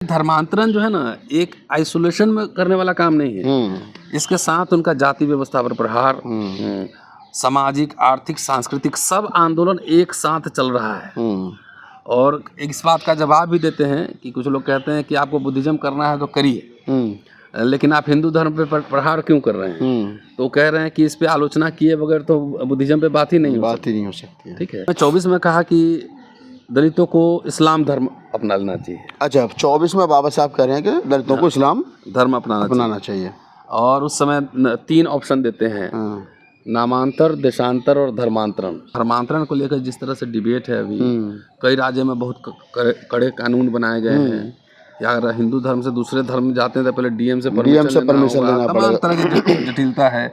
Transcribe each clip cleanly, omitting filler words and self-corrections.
धर्मांतरण जो है ना, एक आइसोलेशन में करने वाला काम नहीं है। इसके साथ उनका जाति व्यवस्था पर प्रहार, सामाजिक, आर्थिक, सांस्कृतिक सब आंदोलन एक साथ चल रहा है। और इस बात का जवाब भी देते हैं कि कुछ लोग कहते हैं कि आपको बुद्धिज्म करना है तो करिए, लेकिन आप हिंदू धर्म पे प्रहार क्यों कर रहे हैं? तो कह रहे हैं कि इस पे आलोचना किए बगैर तो बुद्धिज्म पे बात ही नहीं हो सकती। ठीक है। 24 में कहा कि दलितों को इस्लाम धर्म अपना लेना चाहिए। अच्छा, 24 में बाबा साहब कह रहे हैं कि दलितों को इस्लाम धर्म अपनाना चाहिए। और उस समय 3 ऑप्शन देते हैं, नामांतर, देशांतर और धर्मांतरण। धर्मांतरण को लेकर जिस तरह से डिबेट है अभी, कई राज्यों में बहुत कड़े कानून बनाए गए हैं। या अगर हिंदू धर्म से दूसरे धर्म में जाते हैं तो पहले डीएम से परमिशन लेना पड़ेगा। तमाम तरह की जटिलता है।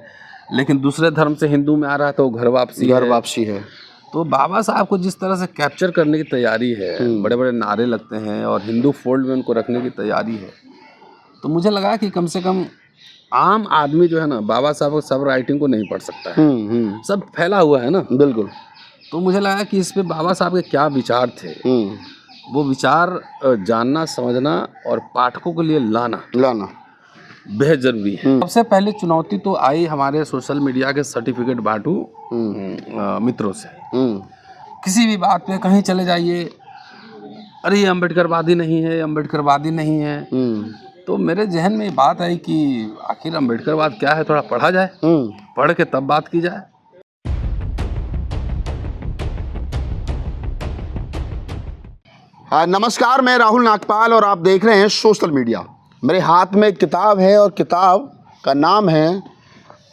लेकिन दूसरे धर्म से हिंदू में आ रहा है तो घर वापसी है। तो बाबा साहब को जिस तरह से कैप्चर करने की तैयारी है, बड़े बड़े नारे लगते हैं और हिंदू फोल्ड में उनको रखने की तैयारी है, तो मुझे लगा कि कम से कम आम आदमी जो है ना, बाबा साहब को सब राइटिंग को नहीं पढ़ सकता है। सब फैला हुआ है ना। बिल्कुल। तो मुझे लगा कि इस पे बाबा साहब के क्या विचार थे, वो विचार जानना, समझना और पाठकों के लिए लाना बेहद जरूरी है। सबसे पहले चुनौती तो आई हमारे सोशल मीडिया के सर्टिफिकेट बांटू मित्रों से। किसी भी बात पे कहीं चले जाइए, अरे ये अम्बेडकरवादी नहीं है, अम्बेडकरवादी नहीं है। तो मेरे जहन में बात आई कि आखिर अम्बेडकरवाद क्या है, थोड़ा पढ़ा जाए, पढ़ के तब बात की जाए। नमस्कार, मैं राहुल नागपाल और आप देख रहे हैं सोशल मीडिया। मेरे हाथ में एक किताब है और किताब का नाम है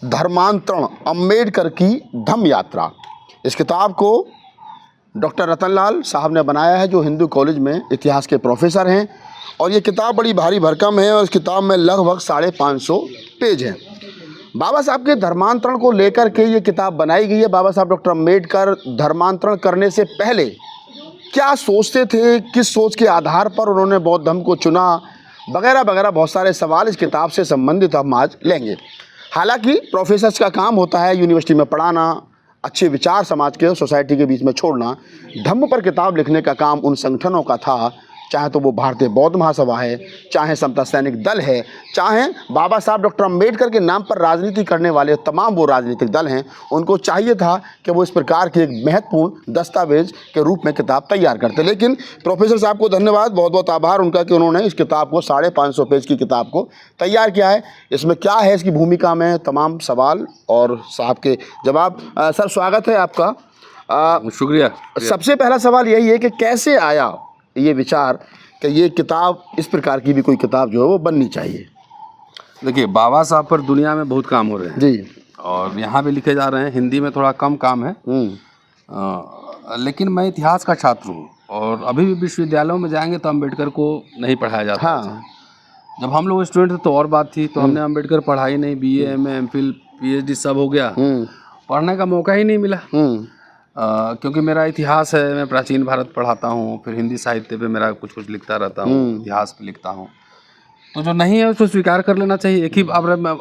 धर्मांतरण, अम्बेडकर की धम्म यात्रा। इस किताब को डॉक्टर रतनलाल साहब ने बनाया है, जो हिंदू कॉलेज में इतिहास के प्रोफेसर हैं। और ये किताब बड़ी भारी भरकम है और इस किताब में लगभग 550 पेज हैं। बाबा साहब के धर्मांतरण को लेकर के ये किताब बनाई गई है। बाबा साहब डॉक्टर अम्बेडकर धर्मांतरण करने से पहले क्या सोचते थे, किस सोच के आधार पर उन्होंने बौद्ध धर्म को चुना, वगैरह वगैरह बहुत सारे सवाल इस किताब से संबंधित हम आज लेंगे। हालांकि प्रोफेसर्स का काम होता है यूनिवर्सिटी में पढ़ाना, अच्छे विचार समाज के सोसाइटी के बीच में छोड़ना। धम्म पर किताब लिखने का काम उन संगठनों का था, चाहे तो वो भारतीय बौद्ध महासभा है, चाहे समता सैनिक दल है, चाहे बाबा साहब डॉक्टर अम्बेडकर के नाम पर राजनीति करने वाले तमाम वो राजनीतिक दल हैं। उनको चाहिए था कि वो इस प्रकार के एक महत्वपूर्ण दस्तावेज के रूप में किताब तैयार करते। लेकिन प्रोफेसर साहब को धन्यवाद, बहुत बहुत आभार उनका कि उन्होंने इस किताब को 550 पेज की किताब को तैयार किया है। इसमें क्या है, इसकी भूमिका में तमाम सवाल और साहब के जवाब। सर, स्वागत है आपका। शुक्रिया। सबसे पहला सवाल यही है कि कैसे आया ये विचार कि ये किताब, इस प्रकार की भी कोई किताब जो है वो बननी चाहिए? देखिए, बाबा साहब पर दुनिया में बहुत काम हो रहे हैं जी, और यहाँ भी लिखे जा रहे हैं। हिंदी में थोड़ा कम काम है, लेकिन मैं इतिहास का छात्र हूँ और अभी भी विश्वविद्यालयों में जाएंगे तो अम्बेडकर को नहीं पढ़ाया जाता। हाँ। जब हम लोग स्टूडेंट थे तो और बात थी, तो हमने अम्बेडकर पढ़ाई नहीं। BA, MA, MPhil, PhD सब हो गया, पढ़ने का मौका ही नहीं मिला। क्योंकि मेरा इतिहास है, मैं प्राचीन भारत पढ़ाता हूँ, फिर हिंदी साहित्य पे मेरा कुछ कुछ लिखता रहता हूँ, इतिहास पे लिखता हूँ। तो जो नहीं है उसको स्वीकार कर लेना चाहिए। एक ही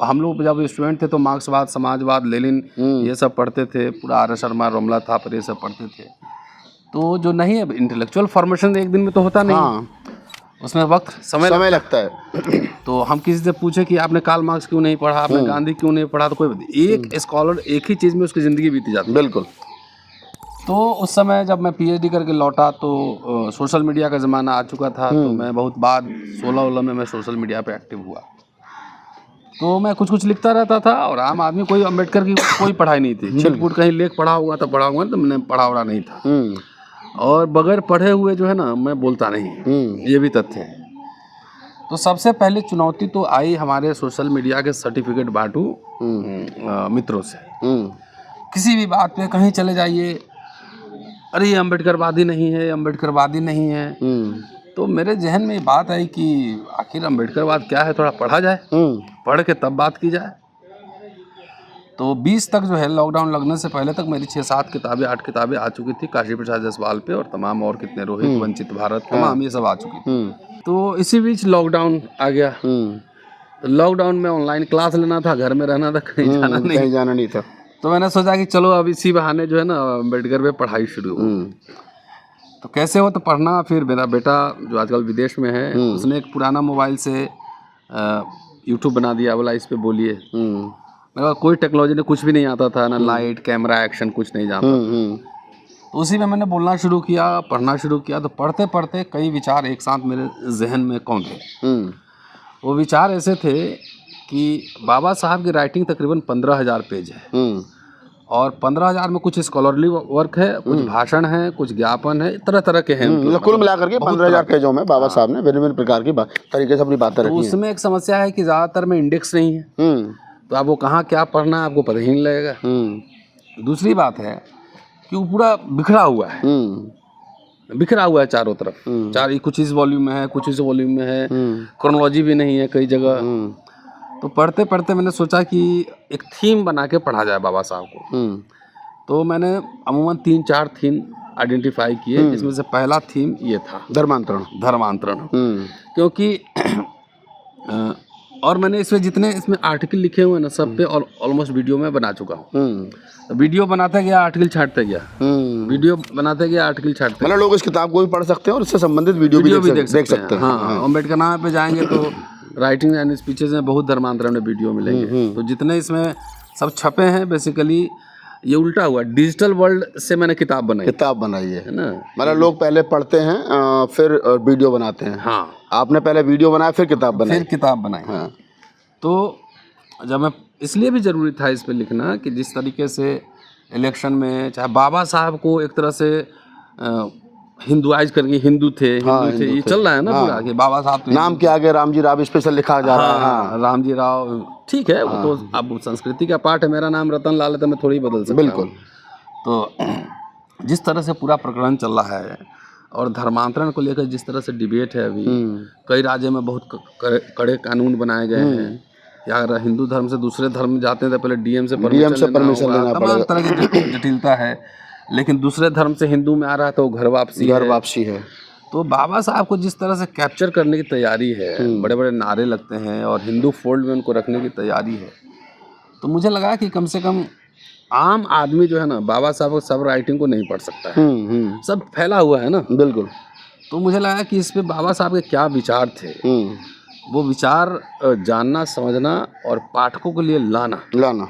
हम लोग जब स्टूडेंट थे तो मार्क्सवाद, समाजवाद, लेनिन ये सब पढ़ते थे, पूरा RS शर्मा, रोमला था, पर ये सब पढ़ते थे। तो जो नहीं है, इंटेलेक्चुअल फॉर्मेशन एक दिन में तो होता नहीं, उसमें वक्त समय लगता है। तो हम किसी से पूछे कि आपने कार्ल मार्क्स क्यों नहीं पढ़ा, आपने गांधी क्यों नहीं पढ़ा, तो कोई एक स्कॉलर एक ही चीज़ में उसकी ज़िंदगी बीती जाती है। बिल्कुल। तो उस समय जब मैं PhD करके लौटा तो सोशल मीडिया का ज़माना आ चुका था। तो मैं बहुत बाद 16 में मैं सोशल मीडिया पे एक्टिव हुआ। तो मैं कुछ कुछ लिखता रहता था और आम आदमी, कोई अम्बेडकर की कोई पढ़ाई नहीं थी। छिटपुट कहीं लेख पढ़ा हुआ तो पढ़ा हुआ, तो मैंने पढ़ा हुआ नहीं था। और बगैर पढ़े हुए जो है ना, मैं बोलता नहीं, ये भी तथ्य है। तो सबसे पहले चुनौती तो आई हमारे सोशल मीडिया के सर्टिफिकेट बांटू मित्रों से। किसी भी बात पे कहीं चले जाइए, अरे ये अम्बेडकरवादी नहीं है, अम्बेडकरवादी नहीं है। तो मेरे जहन में बात आई कि आखिर अम्बेडकरवाद क्या है, थोड़ा पढ़ा जाए, पढ़ के तब बात की जाए। तो 20 तक जो है, लॉकडाउन लगने से पहले तक मेरी 6-7 किताबें, 8 किताबें आ चुकी थी, काशी प्रसाद जायसवाल पे और तमाम और कितने, रोहित, वंचित भारत, तमाम ये सब आ चुकी थी। तो इसी बीच लॉकडाउन आ गया। तो लॉकडाउन में ऑनलाइन क्लास लेना था, घर में रहना था, कहीं जाना नहीं था। तो मैंने सोचा कि चलो अब इसी बहाने जो है ना अम्बेडकर पे पढ़ाई शुरू हो। तो कैसे हो तो पढ़ना। फिर मेरा बेटा जो आजकल विदेश में है उसने एक पुराना मोबाइल से यूट्यूब बना दिया, बोला इस पे बोलिए। मेरे पास कोई टेक्नोलॉजी ने कुछ भी नहीं आता था, ना लाइट कैमरा एक्शन कुछ नहीं जानता था। तो उसी में मैंने बोलना शुरू किया, पढ़ना शुरू किया। तो पढ़ते पढ़ते कई विचार एक साथ मेरे जहन में कौंधे। वो विचार ऐसे थे कि बाबा साहब की राइटिंग तकरीबन 15,000 पेज है और 15,000 में कुछ स्कॉलरली वर्क है, कुछ भाषण है, कुछ ज्ञापन है, तरह तरह के हैं। कुल मिलाकर के 15,000 पेजों में बाबा साहब ने भिन्न भिन्न प्रकार की तरीके से अपनी बातें रखी हैं। उसमें एक समस्या है कि ज़्यादातर में इंडेक्स नहीं है, तो आप वो कहाँ क्या पढ़ना है आपको पता ही नहीं लगेगा। दूसरी बात है कि वो पूरा बिखरा हुआ है, बिखरा हुआ है चारों तरफ। कुछ इस वॉल्यूम में है, कुछ इस वॉल्यूम में है, क्रोनोलॉजी भी नहीं है कई जगह। तो पढ़ते पढ़ते मैंने सोचा कि एक थीम बना के पढ़ा जाए बाबा साहब को। तो मैंने अमूमन 3-4 थीम आइडेंटिफाई किए, जिसमें से पहला थीम ये था धर्मांतरण। क्योंकि और मैंने इसमें जितने इसमें आर्टिकल लिखे हुए हैं ना, सब पे ऑलमोस्ट वीडियो में बना चुका हूँ। वीडियो बनाते गया, आर्टिकल छांटते गया, वीडियो बनाते गया, आर्टिकल छांटते। मतलब लोग इस किताब को भी पढ़ सकते हैं और इससे संबंधित वीडियो भी देख सकते हैं। हाँ, अम्बेडकर नाम पे जाएंगे तो राइटिंग एंड स्पीचेज में बहुत धर्मांतरण में वीडियो मिलेंगे। तो जितने इसमें सब छपे हैं बेसिकली ये उल्टा हुआ, डिजिटल वर्ल्ड से मैंने किताब बनाई है ना। मतलब लोग पहले पढ़ते हैं फिर वीडियो बनाते हैं। हाँ, आपने पहले वीडियो बनाया फिर किताब बनाई। हाँ। तो जब मैं इसलिए भी ज़रूरी था इस पे लिखना कि जिस तरीके से इलेक्शन में चाहे बाबा साहब को एक तरह से हिंदुआइज करके हिंदू थे, ये चल रहा है ना पूरा कि बाबा साहब नाम के आगे रामजी राव स्पेशल लिखा जा रहा है। हाँ, रामजी राव ठीक है, वो तो अब संस्कृति का पाठ है। मेरा नाम रतन लाल है तो मैं थोड़ी बदल सकता हूँ। बिल्कुल। तो जिस तरह से पूरा प्रकरण चल रहा है और धर्मांतरण को लेकर जिस तरह से डिबेट है अभी, कई राज्यों में बहुत कड़े कानून बनाए गए हैं। या अगर हिंदू धर्म से दूसरे धर्म में जाते हैं तो पहले डीएम से परमिशन लेना, तमाम तरह की जटिलता है। लेकिन दूसरे धर्म से हिंदू में आ रहा है तो घर वापसी है। तो बाबा साहब को जिस तरह से कैप्चर करने की तैयारी है, बड़े बड़े नारे लगते हैं और हिंदू फोल्ड में उनको रखने की तैयारी है, तो मुझे लगा कि कम से कम आम आदमी जो है ना बाबा साहब सब राइटिंग को नहीं पढ़ सकता है। सब फैला हुआ है ना। बिल्कुल। तो मुझे लगा कि इस पे बाबा साहब के क्या विचार थे, वो विचार जानना, समझना और पाठकों के लिए लाना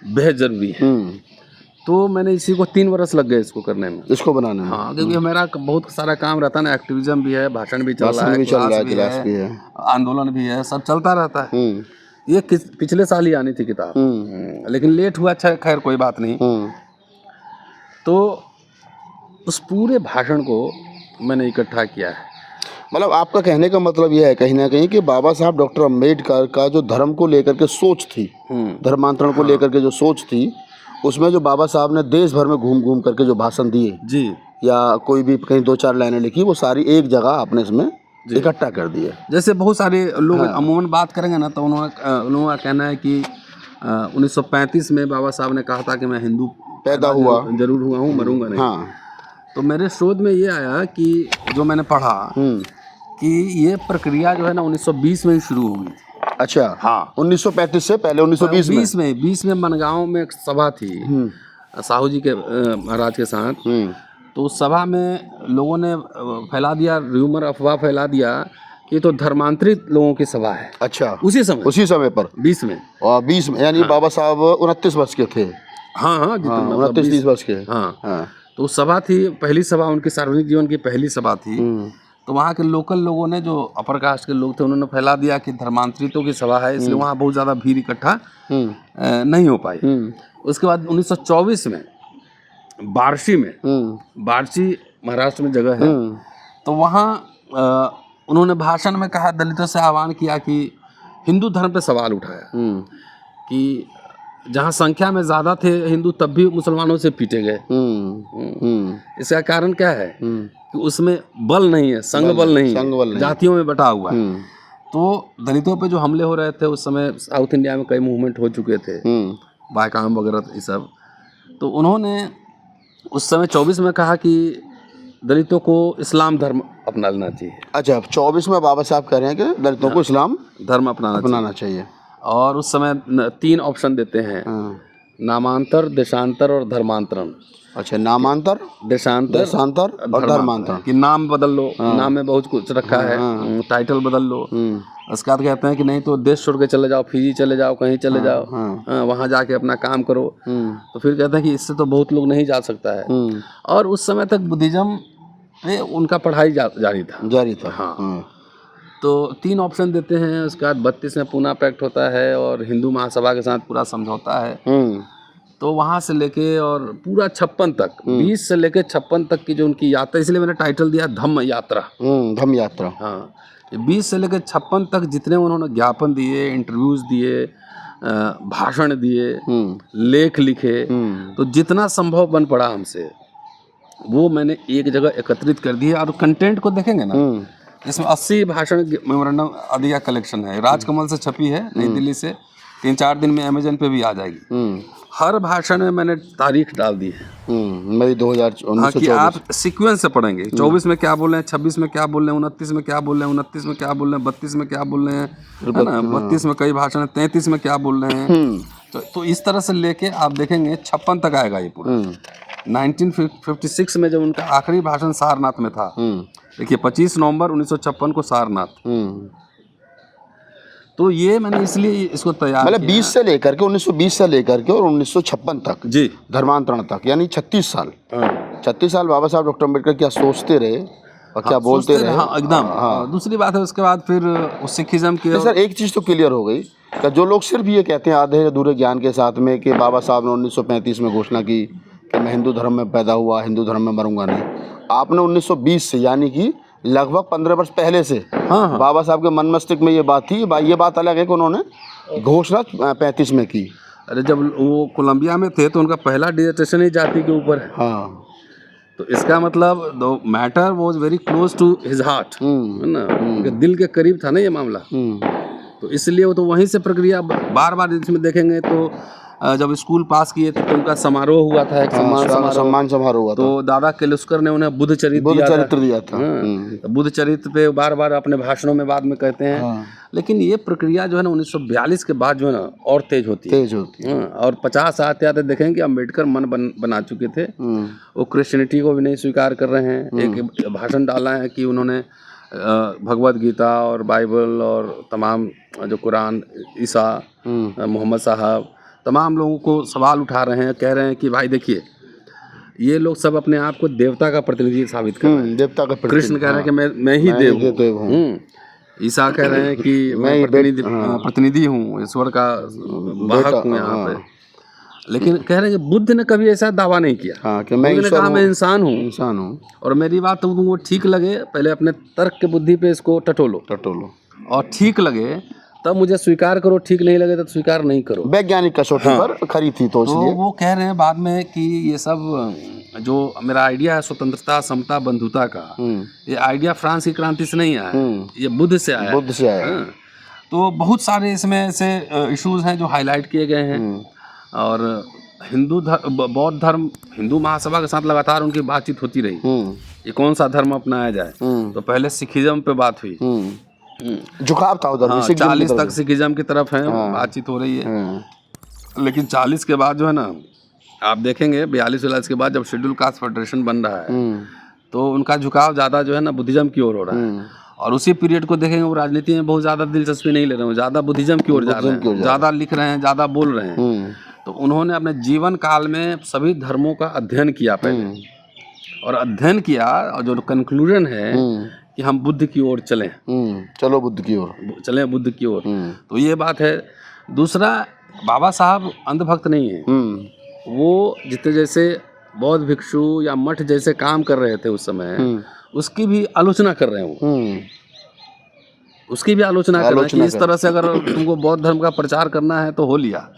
बेहद जरूरी है। तो मैंने इसी को 3 वर्ष लग गए इसको करने में, इसको बनाने में। हाँ, क्योंकि मेरा बहुत सारा काम रहता है ना, एक्टिविज्म भी है, भाषण भी चल रहा है, क्लास भी है, आंदोलन भी है, सब चलता रहता है। ये पिछले साल ही आनी थी किताब, लेकिन लेट हुआ। अच्छा, खैर कोई बात नहीं। तो उस पूरे भाषण को मैंने इकट्ठा किया है। मतलब आपका कहने का मतलब यह है कहीं ना कहीं कि बाबा साहब डॉक्टर अम्बेडकर का जो धर्म को लेकर के सोच थी, धर्मांतरण को लेकर के जो सोच थी, उसमें जो बाबा साहब ने देश भर में घूम घूम करके जो भाषण दिए जी, या कोई भी कहीं 2-4 लाइनें लिखी, वो सारी एक जगह आपने इसमें इकट्ठा कर दिया। जैसे बहुत सारे लोग अमूमन बात करेंगे ना तो उन्होंने का कहना है कि 1935 में बाबा साहब ने कहा था कि मैं हिंदू पैदा जरूर हुआ हूँ, मरूंगा नहीं। हाँ। तो मेरे शोध में ये आया कि जो मैंने पढ़ा कि ये प्रक्रिया जो है ना 1920 में ही शुरू हुई। अच्छा। हाँ, 1935 से पहले 1920 में मनगांव में एक सभा थी साहू जी के महाराज के साथ। तो उस सभा में लोगों ने फैला दिया, र्यूमर, अफवाह फैला दिया कि ये तो धर्मांतरित लोगों की सभा है। अच्छा। उसी समय पर 20 में और 20 में यानी बाबा साहब 29 वर्ष के थे। हाँ, 29-30 वर्ष के। हाँ। तो उस सभा थी, पहली सभा उनकी सार्वजनिक जीवन की पहली सभा थी। तो वहाँ के लोकल लोगों ने, जो अपर कास्ट के लोग थे, उन्होंने फैला दिया कि धर्मांतरितों की सभा है, इसलिए वहाँ बहुत ज़्यादा भीड़ इकट्ठा नहीं हो पाई। उसके बाद 1924 में बार्शी में महाराष्ट्र में जगह है, तो वहाँ उन्होंने भाषण में कहा, दलितों से आह्वान किया कि हिंदू धर्म पे सवाल उठाया कि जहाँ संख्या में ज़्यादा थे हिंदू तब भी मुसलमानों से पीटे गए। इसका कारण क्या है कि उसमें बल नहीं है, संघ बल नहीं, जातियों में बटा हुआ है। तो दलितों पे जो हमले हो रहे थे उस समय साउथ इंडिया में कई मूवमेंट हो चुके थे, बायकाम वगैरह ये सब। तो उन्होंने उस समय 24 में कहा कि दलितों को इस्लाम धर्म अपना लेना चाहिए। अच्छा, 24 में बाबा साहब कह रहे हैं कि दलितों को इस्लाम धर्म अपनाना चाहिए। और उस समय 3 ऑप्शन देते हैं, नामांतर, देशांतर और धर्मांतरण। अच्छा, नामांतर, देशांतर देशांतर और धर्मांतरण। कि नाम बदल लो, नाम में बहुत कुछ रखा है, टाइटल बदल लो। उसके बाद कहते हैं कि नहीं तो देश छोड़ के चले जाओ, फिजी चले जाओ, कहीं चले जाओ, वहाँ जाके अपना काम करो। तो फिर कहते हैं कि इससे तो बहुत लोग नहीं जा सकता है। और उस समय तक बुद्धिज्म में उनका पढ़ाई जारी था। हाँ। तो 3 ऑप्शन देते हैं। उसके बाद 32 में पूना पैक्ट होता है और हिंदू महासभा के साथ पूरा समझौता है। तो वहाँ से लेके और पूरा 56 तक, 20 से लेके 56 तक की जो उनकी यात्रा, इसलिए मैंने टाइटल दिया धम्म यात्रा। धम्म यात्रा। हाँ, 20 से लेके 56 तक जितने उन्होंने ज्ञापन दिए, इंटरव्यूज दिए, भाषण दिए, लेख लिखे, तो जितना संभव बन पड़ा हमसे वो मैंने एक जगह एकत्रित कर दिए। और कंटेंट को देखेंगे ना, इसमें 80 भाषण मेमोरेंडम आदि का कलेक्शन है। राजकमल से छपी है नई दिल्ली से, 3-4 दिन में अमेजन पे भी आ जाएगी। हर भाषण में मैंने तारीख डाल दी है। मेरी 2019 हाँ, कि आप सीक्वेंस से पढ़ेंगे। 24 में क्या बोल रहे हैं, 26 में क्या बोल रहे हैं, 29 में क्या बोल रहे हैं, 29 में क्या बोल रहे हैं, 32 में क्या बोल रहे हैं, है ना, 32 में कई भाषण है, 33 में क्या बोल रहे हैं। तो इस तरह से लेके आप देखेंगे 56 तक आएगा ये पूरा। 1956 में जब उनका आखिरी भाषण सारनाथ में था, देखिए 25 नवंबर 1956 को सारनाथ। तो ये मैंने इसलिए इसको तैयार मतलब 20 से लेकर के 1920 से लेकर के और 1956 तक जी, धर्मांतरण तक, यानी 36 साल। 36 साल बाबा साहब डॉक्टर अम्बेडकर क्या सोचते रहे और क्या बोलते रहे। हाँ, एकदम। दूसरी बात है, उसके बाद फिर सिखिज्म के सर एक चीज़ तो क्लियर हो गई कि जो लोग सिर्फ ये कहते हैं आधे अधूरे ज्ञान के साथ में कि बाबा साहब ने 1935 में घोषणा की कि मैं हिंदू धर्म में पैदा हुआ, हिंदू धर्म में मरूंगा नहीं। आपने 1920 से, यानी कि लगभग 15 वर्ष पहले से बाबा साहब के मन मस्तिष्क में ये बात थी। ये बात अलग है कि उन्होंने घोषणा 35 में की। अरे जब वो कोलंबिया में थे तो उनका पहला डिसर्टेशन ही जाति के ऊपर है। हाँ, तो इसका मतलब the matter was very close to his heart, है ना, उनके दिल के करीब था ना ये मामला। तो इसलिए वो तो वहीं से प्रक्रिया बार बार इसमें देखेंगे। तो जब स्कूल पास किए थे तो उनका समारोह हुआ था, एक सम्मान समारोह हुआ था। तो दादा केलुस्कर ने उन्हें बुद्ध चरित्र दिया था। तो बुद्ध चरित्र पे बार बार अपने भाषणों में बाद में कहते हैं। लेकिन ये प्रक्रिया जो है ना 1942 के बाद जो है ना और तेज होती है। और 50 आते आते देखेंगे कि अम्बेडकर मन बना चुके थे। वो क्रिश्चियनिटी को भी नहीं स्वीकार कर रहे हैं। एक भाषण डाला है कि उन्होंने भगवत गीता और बाइबल और तमाम जो कुरान, ईसा, मोहम्मद साहब, तमाम लोगों को सवाल उठा रहे हैं, कह रहे हैं कि भाई देखिए ये लोग सब अपने आप को देवता का प्रतिनिधि साबित कर रहे हैं। देवता का कृष्ण कह रहे हैं कि मैं ही देव हूँ। ईसा कह रहे हैं कि मैं प्रतिनिधि हूँ, ईश्वर का वाहक हूँ यहाँ पे। लेकिन कह रहे हैं कि बुद्ध ने कभी ऐसा दावा नहीं किया। कि मैं ने कहा मैं इंसान हूँ और मेरी बात तुमको ठीक लगे, पहले अपने तर्क के बुद्धि पे इसको टटोलो और ठीक लगे तब मुझे स्वीकार करो, ठीक नहीं लगे तो स्वीकार नहीं करो। वैज्ञानिक कसौटी पर खरी थी। तो वो कह रहे हैं बाद में कि ये सब जो मेरा आइडिया है स्वतंत्रता, समता, बंधुता का, ये आइडिया फ्रांस की क्रांति से नहीं आया, ये बुद्ध से आया। तो बहुत सारे इसमें ऐसे इश्यूज हैं जो हाईलाइट किए गए हैं। और बौद्ध धर्म, हिंदू महासभा के साथ लगातार उनकी बातचीत होती रही ये कौन सा धर्म अपनाया जाए। तो पहले सिखिज्म पे बात हुई, झुकाव था उधर। 40 तक सिखिज्म की तरफ है, बातचीत हो रही है। लेकिन 40 के बाद जो है ना, आप देखेंगे 42 के बाद जब शेड्यूल कास्ट फेडरेशन बन रहा है तो उनका झुकाव ज़्यादा जो है ना बुद्धिज्म की ओर हो रहा है। और उसी पीरियड को देखेंगे वो राजनीति में बहुत ज़्यादा दिलचस्पी नहीं ले रहे हैं, ज़्यादा बुद्धिज्म की ओर जा रहे हैं, ज़्यादा लिख रहे हैं, ज़्यादा बोल रहे हैं। तो उन्होंने अपने जीवन काल में सभी धर्मों का अध्ययन किया पहले, और अध्ययन किया और जो कंक्लूजन है कि हम बुद्ध की ओर चलें, चलो बुद्ध की ओर चलें, बुद्ध की ओर। तो ये बात है। दूसरा, बाबा साहब अंधभक्त नहीं है। वो जितने जैसे बौद्ध भिक्षु या मठ जैसे काम कर रहे थे उस समय, उसकी भी आलोचना कर रहे हैं। उसकी भी आलोचना कर रहे हैं कि इस तरह से अगर तुमको बौद्ध धर्म का प्रचार करना है तो हो लिया।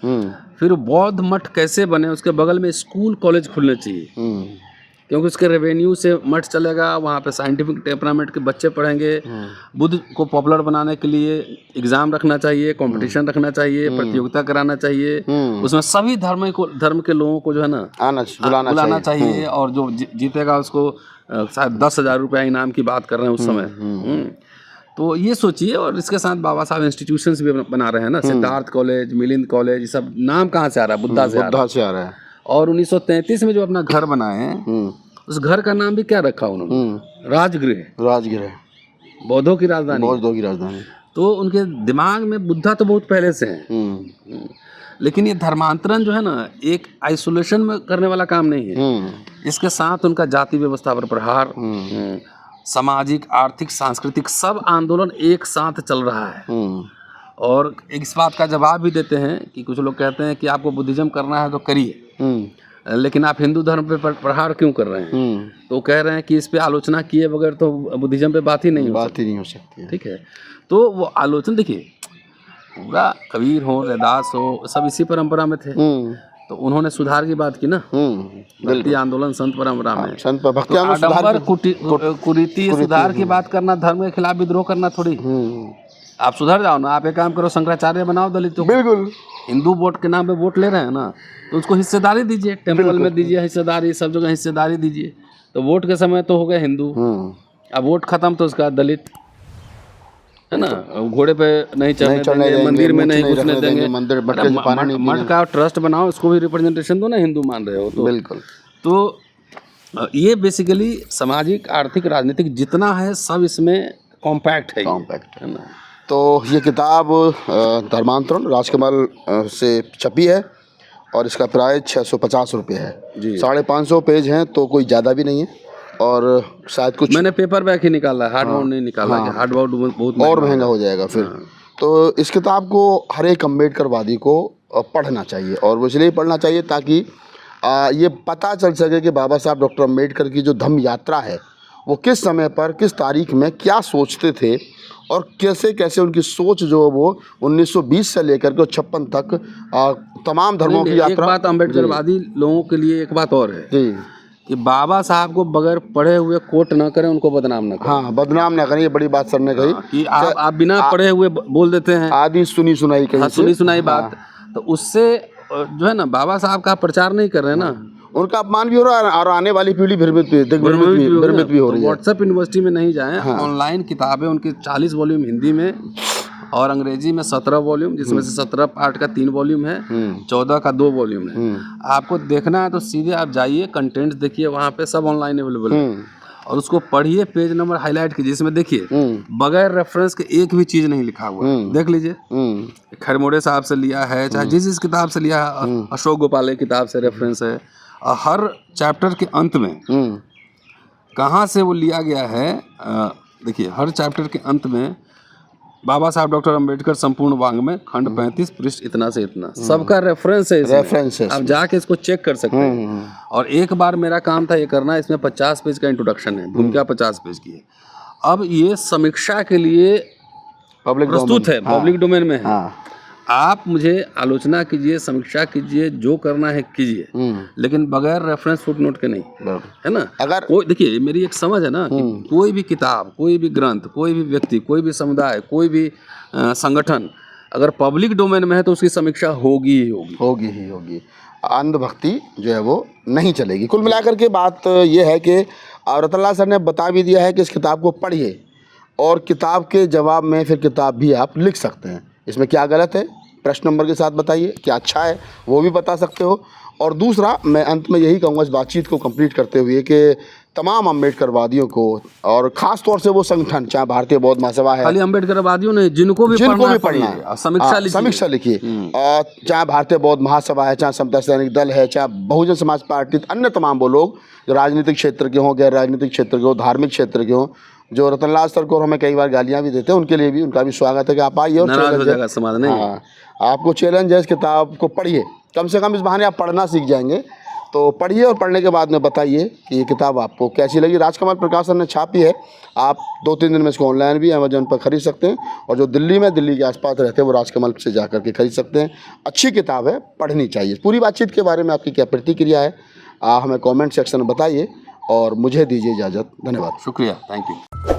फिर बौद्ध मठ कैसे बने, उसके बगल में स्कूल कॉलेज खुलने चाहिए, क्योंकि उसके रेवेन्यू से मठ चलेगा, वहाँ पे साइंटिफिक टेम्परामेंट के बच्चे पढ़ेंगे। बुद्ध को पॉपुलर बनाने के लिए एग्जाम रखना चाहिए, कंपटीशन रखना चाहिए, प्रतियोगिता कराना चाहिए, उसमें सभी धर्म के लोगों को जो है ना बुलाना चाहिए। और जो जीतेगा उसको शायद 10,000 रुपया इनाम की बात कर रहे हैं उस समय। तो ये सोचिए, और इसके साथ बाबा साहब इंस्टीट्यूशंस भी बना रहे हैं ना, सिद्धार्थ कॉलेज, मिलिंद कॉलेज, ये सब नाम कहाँ से आ रहा है? बुद्धा से आ रहा बुद्धा से आ रहा है। है। और 1933 में जो अपना घर बनाए हैं, उस घर का नाम भी क्या रखा उन्होंने? राजगृह। राजगृह, बौद्धों की राजधानी। बौद्धों की राजधानी। तो उनके दिमाग में बुद्धा तो बहुत पहले से है, लेकिन ये धर्मांतरण जो है ना, एक आइसोलेशन में करने वाला काम नहीं है। इसके साथ उनका जाति व्यवस्था पर प्रहार, सामाजिक, आर्थिक, सांस्कृतिक सब आंदोलन एक साथ चल रहा है। और इस बात का जवाब भी देते हैं कि कुछ लोग कहते हैं कि आपको बुद्धिज्म करना है तो करिए, लेकिन आप हिंदू धर्म पे प्रहार क्यों कर रहे हैं? तो कह रहे हैं कि इस पे आलोचना किए बगैर तो बुद्धिज्म पे बात ही नहीं हो सकती। ठीक है, तो वो आलोचना देखिए, पूरा कबीर हो, रैदास हो, सब इसी परंपरा में थे। तो उन्होंने सुधार की बात की ना, भक्ति आंदोलन संत परंपरा में। संत भक्ति तो आंदोलन आडंबर, कुरीति, सुधार की बात करना, धर्म के खिलाफ विद्रोह करना थोड़ी। आप सुधर जाओ ना, आप एक काम करो, शंकराचार्य बनाओ दलितों को। बिल्कुल। हिंदू वोट के नाम पे वोट ले रहे हैं ना, तो उसको हिस्सेदारी दीजिए, टेम्पल में दीजिए हिस्सेदारी, सब जगह हिस्सेदारी दीजिए। तो वोट के समय तो हो गए हिंदू, अब वोट खत्म तो उसका दलित, है ना, घोड़े पे नहीं चढ़ने देंगे, मंदिर में नहीं घुसने देंगे, मठ का ट्रस्ट बनाओ, इसको भी रिप्रेजेंटेशन दो ना, हिंदू मान रहे हो तो। बिल्कुल। तो ये बेसिकली सामाजिक, आर्थिक, राजनीतिक जितना है सब इसमें कॉम्पैक्ट है ना। तो ये किताब धर्मांतरण राजकमल से छपी है और इसका प्राइस 650 रुपये है। 550 पेज हैं, तो कोई ज़्यादा भी नहीं है। और शायद कुछ मैंने पेपर बैक ही निकाला है, हार्ड बाउंड नहीं निकाला है। हार्ड बाउंड बहुत और महंगा हो जाएगा फिर। तो इस किताब को हर एक अम्बेडकरवादी को पढ़ना चाहिए, और वो इसलिए पढ़ना चाहिए ताकि ये पता चल सके कि बाबा साहब डॉक्टर अम्बेडकर की जो धम्म यात्रा है वो किस समय पर, किस तारीख में क्या सोचते थे, और कैसे कैसे उनकी सोच जो वो 1920 से लेकर के 56 तक तमाम धर्मों की यात्रा। एक बात अम्बेडकरवादी लोगों के लिए एक बात और है कि बाबा साहब को बगैर पढ़े हुए कोट ना करें, उनको बदनाम ना करें। हाँ, बदनाम ना करें, ये बड़ी बात सर ने कही कि आप बिना पढ़े हुए बोल देते हैं, आदि सुनी सुनाई कही। सुनी सुनाई बात, तो उससे जो है ना, बाबा साहब का प्रचार नहीं कर रहे हैं ना, उनका अपमान भी हो रहा है और आने वाली पीढ़ी भ्रमित भी हो रही है। व्हाट्सएप यूनिवर्सिटी में नहीं जाएं, ऑनलाइन किताबें उनकी 40 वॉल्यूम हिंदी में और अंग्रेजी में 17 वॉल्यूम, जिसमें से 17 पार्ट का 3 वॉल्यूम है, 14 का 2 वॉल्यूम है। आपको देखना है तो सीधे आप जाइए, कंटेंट देखिए, वहाँ पे सब ऑनलाइन अवेलेबल है, और उसको पढ़िए, पेज नंबर हाईलाइट कीजिए। इसमें देखिए बगैर रेफरेंस के एक भी चीज़ नहीं लिखा हुआ है, देख लीजिए। खरमोड़े साहब से लिया है, चाहे जिस किताब से लिया है, अशोक गोपाले किताब से रेफरेंस है, हर चैप्टर के अंत में कहाँ से वो लिया गया है, देखिए हर चैप्टर के अंत में बाबा साहब डॉक्टर अंबेडकर संपूर्ण वाङ्मय खंड 35 पृष्ठ इतना से इतना, सबका रेफरेंस है। आप जाके इसको चेक कर सकते हैं। और एक बार मेरा काम था ये करना, इसमें 50 पेज का इंट्रोडक्शन है, भूमिका 50 पेज की है। अब ये समीक्षा के लिए प्रस्तुत है, पब्लिक डोमेन में है। आप मुझे आलोचना कीजिए, समीक्षा कीजिए, जो करना है कीजिए, लेकिन बगैर रेफरेंस फुटनोट के नहीं, है ना। अगर कोई देखिए, मेरी एक समझ है ना कि कोई भी किताब, कोई भी ग्रंथ, कोई भी व्यक्ति, कोई भी समुदाय, कोई भी संगठन अगर पब्लिक डोमेन में है तो उसकी समीक्षा होगी ही होगी। अंधभक्ति जो है वो नहीं चलेगी। कुल मिलाकर के बात ये है कि रतनलाल सर ने बता भी दिया है कि इस किताब को पढ़िए, और किताब के जवाब में फिर किताब भी आप लिख सकते हैं। इसमें क्या गलत है प्रश्न नंबर के साथ बताइए, क्या अच्छा है वो भी बता सकते हो। और दूसरा, मैं अंत में यही कहूँगा इस बातचीत को कंप्लीट करते हुए कि तमाम अम्बेडकरवादियों को, और ख़ास तौर से वो संगठन, चाहे भारतीय बौद्ध महासभा है, खाली अम्बेडकरवादियों ने, जिनको भी पढ़ना है समीक्षा लिखिए, चाहे भारतीय बौद्ध महासभा है, चाहे समता सैनिक दल है, चाहे बहुजन समाज पार्टी, अन्य तमाम वो लोग जो राजनीतिक क्षेत्र के हों, गैर राजनीतिक क्षेत्र के हों, धार्मिक क्षेत्र के हों, जो रतनलाल सर को हमें कई बार गालियाँ भी देते हैं, उनके लिए भी उनका भी स्वागत है कि आप आइए और समाज नहीं, आपको चैलेंज है, इस किताब को पढ़िए। कम से कम इस बहाने आप पढ़ना सीख जाएंगे। तो पढ़िए और पढ़ने के बाद में बताइए कि ये किताब आपको कैसी लगी। राजकमल प्रकाशन ने छापी है, आप 2-3 दिन में इसको ऑनलाइन भी अमेजोन पर खरीद सकते हैं, और जो दिल्ली के आसपास रहते हैं वो राजकमल से जा करके खरीद सकते हैं। अच्छी किताब है, पढ़नी चाहिए। पूरी बातचीत के बारे में आपकी क्या प्रतिक्रिया है, हमें कमेंट सेक्शन में बताइए, और मुझे दीजिए इजाज़त। धन्यवाद, शुक्रिया, थैंक यू।